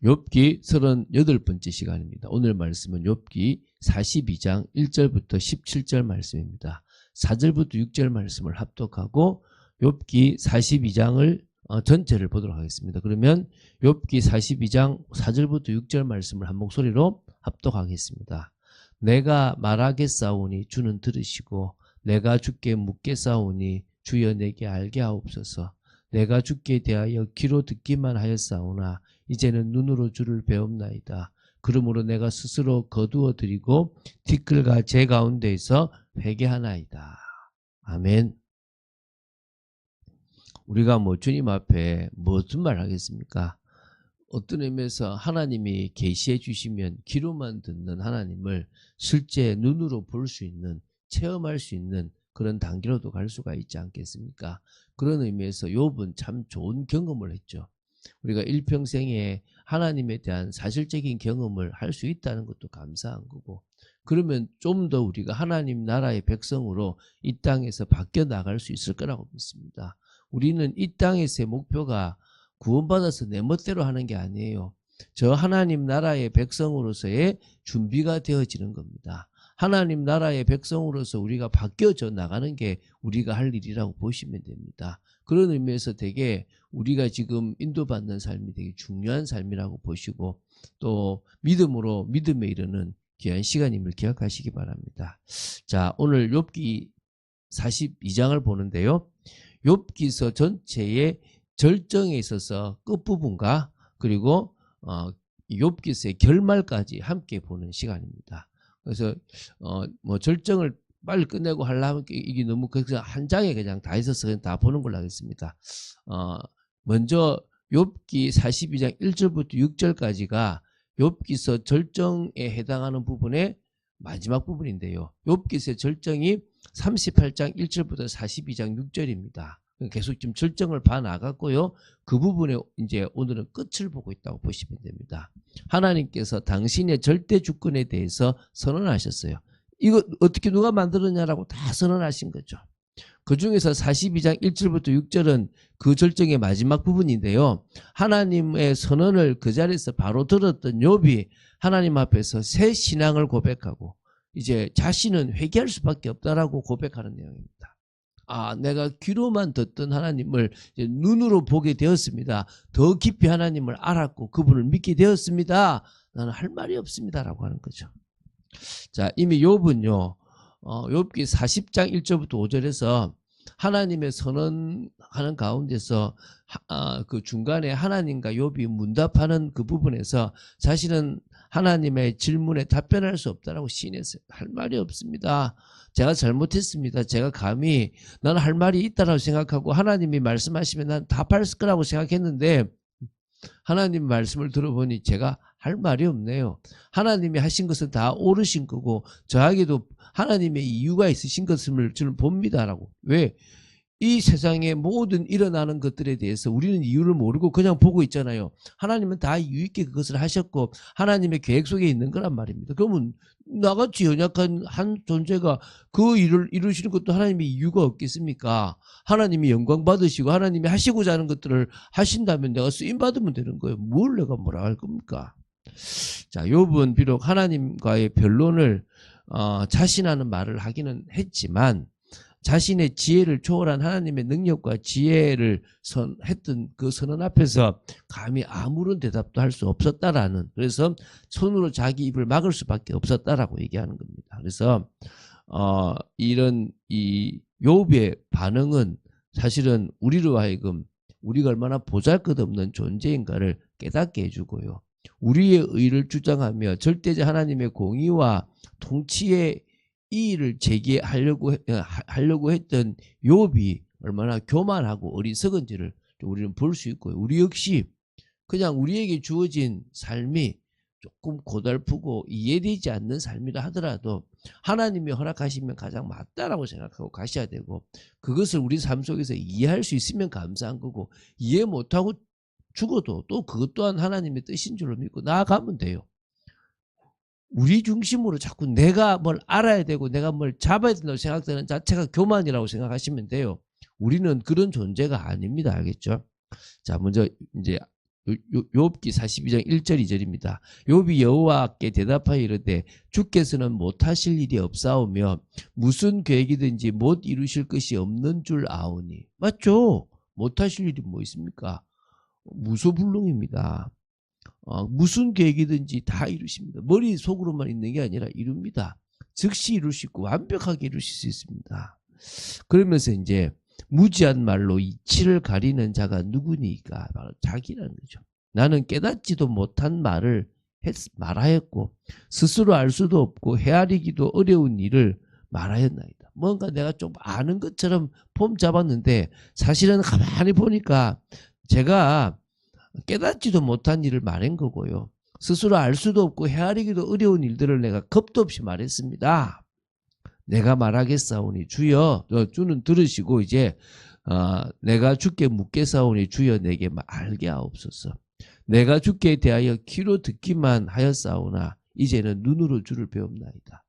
욥기 38번째 시간입니다. 오늘 말씀은 욥기 42장 1절부터 17절 말씀입니다. 4절부터 6절 말씀을 합독하고 욥기 42장을 전체를 보도록 하겠습니다. 그러면 욥기 42장 4절부터 6절 말씀을 한 목소리로 합독하겠습니다. 내가 말하겠사오니 주는 들으시고 내가 주께 묻겠사오니 주여 내게 알게 하옵소서. 내가 주께 대하여 귀로 듣기만 하였사오나 이제는 눈으로 주를 배움나이다. 그러므로 내가 스스로 거두어 드리고 티끌과 제 가운데에서 회개하나이다. 아멘. 우리가 주님 앞에 무슨 말 하겠습니까? 어떤 의미에서 하나님이 계시해 주시면 귀로만 듣는 하나님을 실제 눈으로 볼 수 있는, 체험할 수 있는 그런 단계로도 갈 수가 있지 않겠습니까? 그런 의미에서 욥은 참 좋은 경험을 했죠. 우리가 일평생에 하나님에 대한 사실적인 경험을 할 수 있다는 것도 감사한 거고, 그러면 좀 더 우리가 하나님 나라의 백성으로 이 땅에서 바뀌어 나갈 수 있을 거라고 믿습니다. 우리는 이 땅에서의 목표가 구원받아서 내 멋대로 하는 게 아니에요. 저 하나님 나라의 백성으로서의 준비가 되어지는 겁니다. 하나님 나라의 백성으로서 우리가 바뀌어져 나가는 게 우리가 할 일이라고 보시면 됩니다. 그런 의미에서 되게 우리가 지금 인도받는 삶이 되게 중요한 삶이라고 보시고, 또 믿음으로 믿음에 이르는 귀한 시간임을 기억하시기 바랍니다. 자, 오늘 욥기 42장을 보는데요. 욥기서 전체의 절정에 있어서 끝부분과 그리고 욥기서의 결말까지 함께 보는 시간입니다. 그래서 절정을 빨리 끝내고 하려면 이게 너무 그래서 한 장에 그냥 다 있어서 그냥 다 보는 걸로 하겠습니다. 먼저 욥기 42장 1절부터 6절까지가 욥기서 절정에 해당하는 부분의 마지막 부분인데요. 욥기서의 절정이 38장 1절부터 42장 6절입니다. 계속 지금 절정을 봐 나갔고요. 그 부분에 이제 오늘은 끝을 보고 있다고 보시면 됩니다. 하나님께서 당신의 절대 주권에 대해서 선언하셨어요. 이거 어떻게 누가 만들었냐라고 다 선언하신 거죠. 그 중에서 42장 1절부터 6절은 그 절정의 마지막 부분인데요. 하나님의 선언을 그 자리에서 바로 들었던 욥이 하나님 앞에서 새 신앙을 고백하고 이제 자신은 회개할 수밖에 없다라고 고백하는 내용입니다. 내가 귀로만 듣던 하나님을 이제 눈으로 보게 되었습니다. 더 깊이 하나님을 알았고 그분을 믿게 되었습니다. 나는 할 말이 없습니다라고 하는 거죠. 자, 이미 욥은요. 욥기 40장 1절부터 5절에서 하나님의 선언하는 가운데서 그 중간에 하나님과 욥이 문답하는 그 부분에서 자신은 하나님의 질문에 답변할 수 없다라고 시인했어요. 할 말이 없습니다. 제가 잘못했습니다. 제가 감히 나는 할 말이 있다라고 생각하고 하나님이 말씀하시면 난 답할 거라고 생각했는데 하나님 말씀을 들어보니 제가 할 말이 없네요. 하나님이 하신 것은 다 옳으신 거고 저에게도 하나님의 이유가 있으신 것을 저는 봅니다라고. 왜? 이 세상에 모든 일어나는 것들에 대해서 우리는 이유를 모르고 그냥 보고 있잖아요. 하나님은 다 이유 있게 그것을 하셨고 하나님의 계획 속에 있는 거란 말입니다. 그러면 나같이 연약한 한 존재가 그 일을 이루시는 것도 하나님의 이유가 없겠습니까? 하나님이 영광 받으시고 하나님이 하시고자 하는 것들을 하신다면 내가 쓰임 받으면 되는 거예요. 뭘 내가 뭐라 할 겁니까? 자, 욥은 비록 하나님과의 변론을 자신하는 말을 하기는 했지만 자신의 지혜를 초월한 하나님의 능력과 지혜를 했던 그 선언 앞에서 감히 아무런 대답도 할 수 없었다라는, 그래서 손으로 자기 입을 막을 수밖에 없었다라고 얘기하는 겁니다. 그래서 이런 이 욥의 반응은 사실은 우리로 하여금 우리가 얼마나 보잘것없는 존재인가를 깨닫게 해주고요. 우리의 의를 주장하며 절대적 하나님의 공의와 통치의 이의를 제기하려고 했던 욥이 얼마나 교만하고 어리석은지를 우리는 볼 수 있고요. 우리 역시 그냥 우리에게 주어진 삶이 조금 고달프고 이해되지 않는 삶이라 하더라도 하나님이 허락하시면 가장 맞다라고 생각하고 가셔야 되고, 그것을 우리 삶 속에서 이해할 수 있으면 감사한 거고, 이해 못하고 죽어도 또 그것 또한 하나님의 뜻인 줄로 믿고 나아가면 돼요. 우리 중심으로 자꾸 내가 뭘 알아야 되고 내가 뭘 잡아야 된다고 생각되는 자체가 교만이라고 생각하시면 돼요. 우리는 그런 존재가 아닙니다. 알겠죠? 자, 먼저 이제 욥기 42장 1절 2절입니다. 욥이 여호와께 대답하여 이르되 주께서는 못하실 일이 없사오며 무슨 계획이든지 못 이루실 것이 없는 줄 아오니. 맞죠? 못하실 일이 뭐 있습니까? 무소불능입니다. 무슨 계획이든지 다 이루십니다. 머릿속으로만 있는 게 아니라 이룹니다. 즉시 이룰 수 있고 완벽하게 이루실 수 있습니다. 그러면서 이제 무지한 말로 이치를 가리는 자가 누구니까? 바로 자기라는 거죠. 나는 깨닫지도 못한 말을 말하였고 스스로 알 수도 없고 헤아리기도 어려운 일을 말하였나이다. 뭔가 내가 좀 아는 것처럼 폼 잡았는데 사실은 가만히 보니까 제가 깨닫지도 못한 일을 말한 거고요. 스스로 알 수도 없고 헤아리기도 어려운 일들을 내가 겁도 없이 말했습니다. 내가 말하겠사오니 주여, 주는 들으시고 이제 내가 주께 묻겠사오니 주여 내게 알게 하옵소서. 내가 주께 대하여 귀로 듣기만 하였사오나 이제는 눈으로 주를 배웁나이다.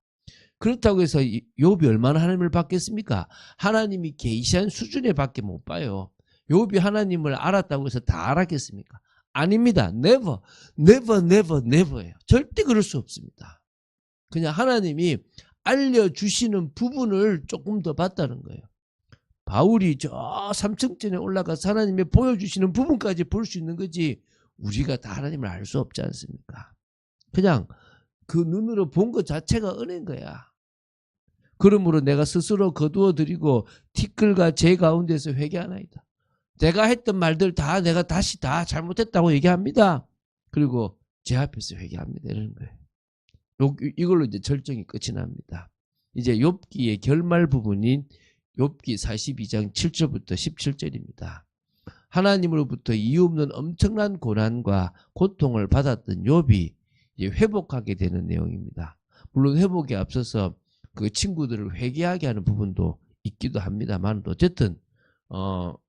그렇다고 해서 욥이 얼마나 하나님을 받겠습니까? 하나님이 계시한 수준에 밖에 못 봐요. 욥이 하나님을 알았다고 해서 다 알았겠습니까? 아닙니다. never, never, never, never예요. 절대 그럴 수 없습니다. 그냥 하나님이 알려주시는 부분을 조금 더 봤다는 거예요. 바울이 저 3층전에 올라가서 하나님이 보여주시는 부분까지 볼 수 있는 거지 우리가 다 하나님을 알 수 없지 않습니까? 그냥 그 눈으로 본 것 자체가 은혜인 거야. 그러므로 내가 스스로 거두어드리고 티끌과 제 가운데서 회개하나이다. 내가 했던 말들 다 내가 다시 다 잘못했다고 얘기합니다. 그리고 제 앞에서 회개합니다. 이러는 거예요. 이걸로 이제 절정이 끝이 납니다. 이제 욥기의 결말 부분인 욥기 42장 7절부터 17절입니다. 하나님으로부터 이유 없는 엄청난 고난과 고통을 받았던 욥이 이제 회복하게 되는 내용입니다. 물론 회복에 앞서서 그 친구들을 회개하게 하는 부분도 있기도 합니다만 어쨌든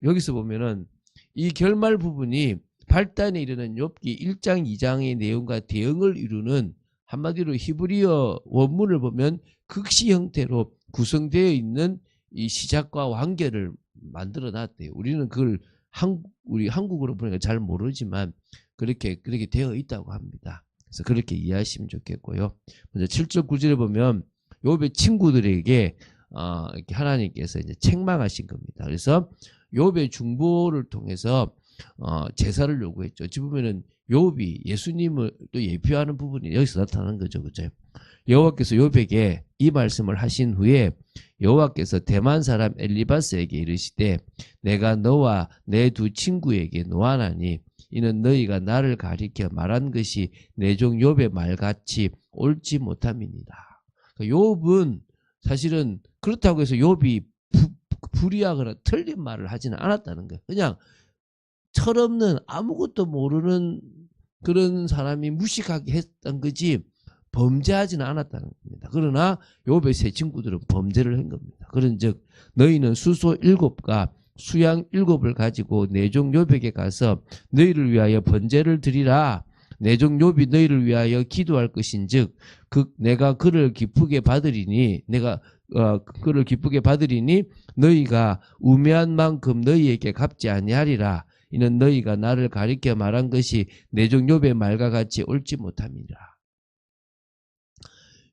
여기서 보면은 이 결말 부분이 발단에 이르는 욥기 1장 2장의 내용과 대응을 이루는 한마디로 히브리어 원문을 보면 극시 형태로 구성되어 있는 이 시작과 완결을 만들어 놨대요. 우리는 그걸 우리 한국어로 보니까 잘 모르지만 그렇게 되어 있다고 합니다. 그래서 그렇게 이해하시면 좋겠고요. 먼저 7절 9절에 보면 욥의 친구들에게 이렇게 하나님께서 이제 책망하신 겁니다. 그래서 욥의 중보를 통해서 제사를 요구했죠. 어찌 보면은 욥이 예수님을 또 예표하는 부분이 여기서 나타나는 거죠. 그죠? 여호와께서 욥에게 이 말씀을 하신 후에 여호와께서 대만 사람 엘리바스에게 이르시되 내가 너와 내 두 친구에게 노하나니 이는 너희가 나를 가리켜 말한 것이 내 종 욥의 말같이 옳지 못함이니라. 그러니까 욥은 사실은 그렇다고 해서 욥이 불의하거나 틀린 말을 하지는 않았다는 거예요. 그냥 철없는 아무것도 모르는 그런 사람이 무식하게 했던 거지 범죄하지는 않았다는 겁니다. 그러나 욥의 세 친구들은 범죄를 한 겁니다. 그런즉 너희는 수소 7과 수양 7을 가지고 내 종 욥에게 가서 너희를 위하여 번제를 드리라. 내 종 욥이 너희를 위하여 기도할 것인즉 내가 그를 기쁘게 받으리니 너희가 우매한 만큼 너희에게 갚지 아니하리라. 이는 너희가 나를 가리켜 말한 것이 내 종 욥의 말과 같이 옳지 못함이라.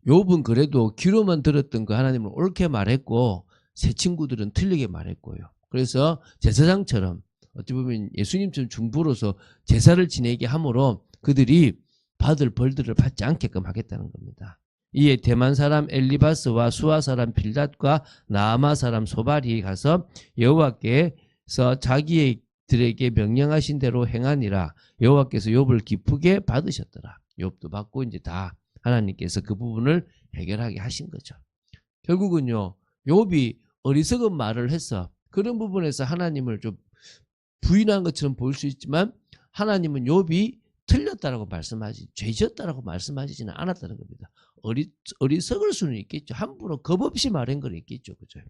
욥은 그래도 귀로만 들었던 그 하나님을 옳게 말했고 세 친구들은 틀리게 말했고요. 그래서 제사장처럼 어찌 보면 예수님처럼 중보로서 제사를 지내게 함으로 그들이 받을 벌들을 받지 않게끔 하겠다는 겁니다. 이에 대만 사람 엘리바스와 수아 사람 빌닷과 나아마 사람 소발이 가서 여호와께서 자기들에게 명령하신 대로 행하니라. 여호와께서 욥을 기쁘게 받으셨더라. 욥도 받고 이제 다 하나님께서 그 부분을 해결하게 하신 거죠. 결국은요, 욥이 어리석은 말을 해서 그런 부분에서 하나님을 좀 부인한 것처럼 보일 수 있지만 하나님은 욥이 틀렸다라고 말씀하지 죄졌다라고 말씀하시지는 않았다는 겁니다. 어리석을 수는 있겠죠. 함부로 겁 없이 말한 건 있겠죠. 그죠?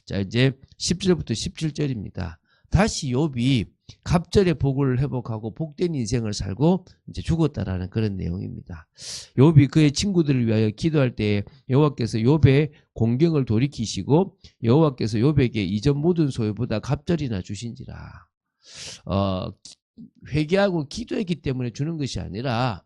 자, 이제 10절부터 17절입니다. 다시 욥이 갑절의 복을 회복하고 복된 인생을 살고 이제 죽었다라는 그런 내용입니다. 욥이 그의 친구들을 위하여 기도할 때에 여호와께서 욥의 공경을 돌이키시고 여호와께서 욥에게 이전 모든 소유보다 갑절이나 주신지라. 회개하고 기도했기 때문에 주는 것이 아니라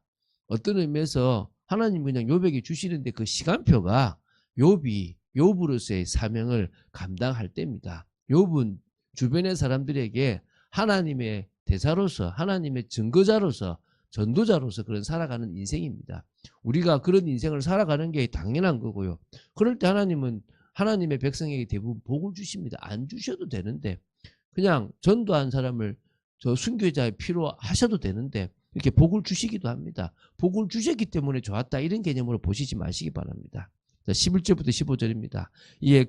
어떤 의미에서 하나님 그냥 욥에게 주시는데 그 시간표가 욥으로서의 사명을 감당할 때입니다. 욥은 주변의 사람들에게 하나님의 대사로서 하나님의 증거자로서 전도자로서 그런 살아가는 인생입니다. 우리가 그런 인생을 살아가는 게 당연한 거고요. 그럴 때 하나님은 하나님의 백성에게 대부분 복을 주십니다. 안 주셔도 되는데 그냥 전도한 사람을 저 순교자의 피로 하셔도 되는데 이렇게 복을 주시기도 합니다. 복을 주셨기 때문에 좋았다 이런 개념으로 보시지 마시기 바랍니다. 11절부터 15절입니다. 이에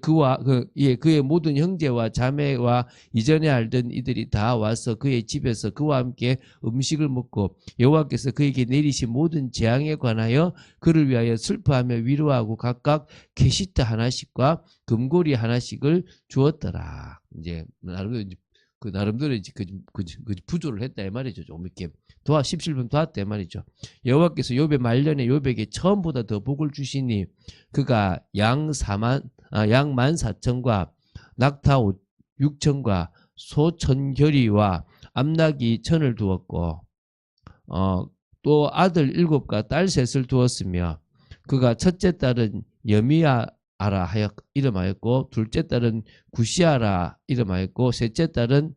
그의 모든 형제와 자매와 이전에 알던 이들이 다 와서 그의 집에서 그와 함께 음식을 먹고 여호와께서 그에게 내리신 모든 재앙에 관하여 그를 위하여 슬퍼하며 위로하고 각각 캐시트 하나씩과 금고리 하나씩을 주었더라. 이제 나름대로 이제 그 부조를 했다 이 말이죠. 좀 이렇게 17분 도왔다 이 말이죠. 여호와께서 욥의 말년에 욥에게 처음보다 더 복을 주시니 그가 양 14,000과 낙타 6,000과 소 1,000결이와 암낙이 1,000을 두었고 또 아들 7과 딸 3을 두었으며 그가 첫째 딸은 여미아라 하여 이름하였고 둘째 딸은 구시아라 이름하였고 셋째 딸은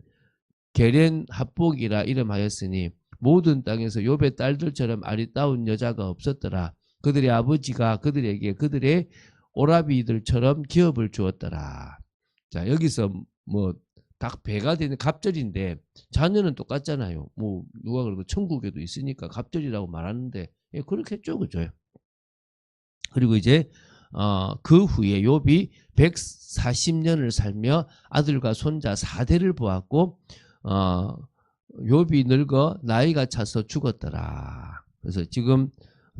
게렌 합복이라 이름하였으니 모든 땅에서 욥의 딸들처럼 아리따운 여자가 없었더라. 그들의 아버지가 그들에게 그들의 오라비들처럼 기업을 주었더라. 자, 여기서 뭐 딱 배가 되는 갑절인데 자녀는 똑같잖아요. 뭐 누가 그래도 천국에도 있으니까 갑절이라고 말하는데 예, 그렇겠죠, 그죠? 그리고 이제 그 후에 욥이 140년을 살며 아들과 손자 4대를 보았고 욥이 늙어 나이가 차서 죽었더라. 그래서 지금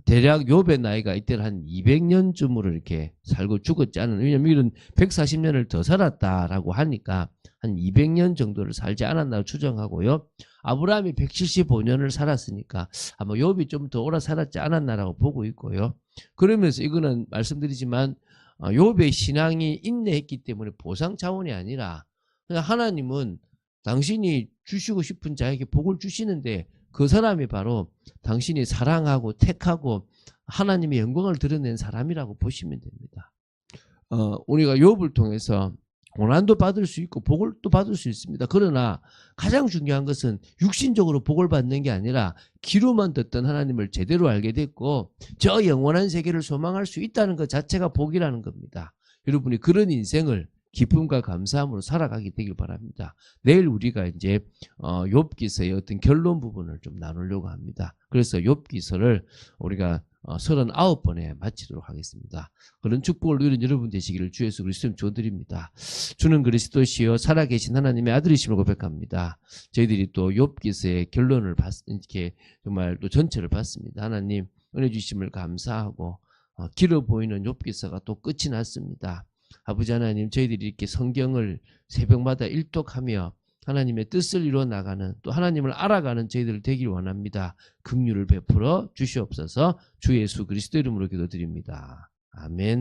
대략 욥의 나이가 이때는 한 200년쯤으로 이렇게 살고 죽었지 않은, 왜냐면 이런 140년을 더 살았다라고 하니까 한 200년 정도를 살지 않았나 추정하고요. 아브라함이 175년을 살았으니까 아마 욥이 좀 더 오래 살았지 않았나라고 보고 있고요. 그러면서 이거는 말씀드리지만 욥의 신앙이 인내했기 때문에 보상 차원이 아니라 그냥 하나님은 당신이 주시고 싶은 자에게 복을 주시는데 그 사람이 바로 당신이 사랑하고 택하고 하나님의 영광을 드러낸 사람이라고 보시면 됩니다. 우리가 욥을 통해서 고난도 받을 수 있고 복을 또 받을 수 있습니다. 그러나 가장 중요한 것은 육신적으로 복을 받는 게 아니라 귀로만 듣던 하나님을 제대로 알게 됐고 저 영원한 세계를 소망할 수 있다는 것 자체가 복이라는 겁니다. 여러분이 그런 인생을 기쁨과 감사함으로 살아가게 되길 바랍니다. 내일 우리가 이제 욥기서의 어떤 결론 부분을 좀 나누려고 합니다. 그래서 욥기서를 우리가 39번에 마치도록 하겠습니다. 그런 축복을 누리는 여러분 되시기를 주 예수 그리스도님 축원드립니다. 주는 그리스도시요 살아계신 하나님의 아들이심을 고백합니다. 저희들이 또 욥기서의 결론을 이렇게 정말 또 전체를 봤습니다. 하나님 은혜 주심을 감사하고 길어 보이는 욥기서가 또 끝이 났습니다. 아버지 하나님, 저희들이 이렇게 성경을 새벽마다 일독하며 하나님의 뜻을 이루어 나가는, 또 하나님을 알아가는 저희들 되길 원합니다. 긍휼을 베풀어 주시옵소서. 주 예수 그리스도 이름으로 기도드립니다. 아멘.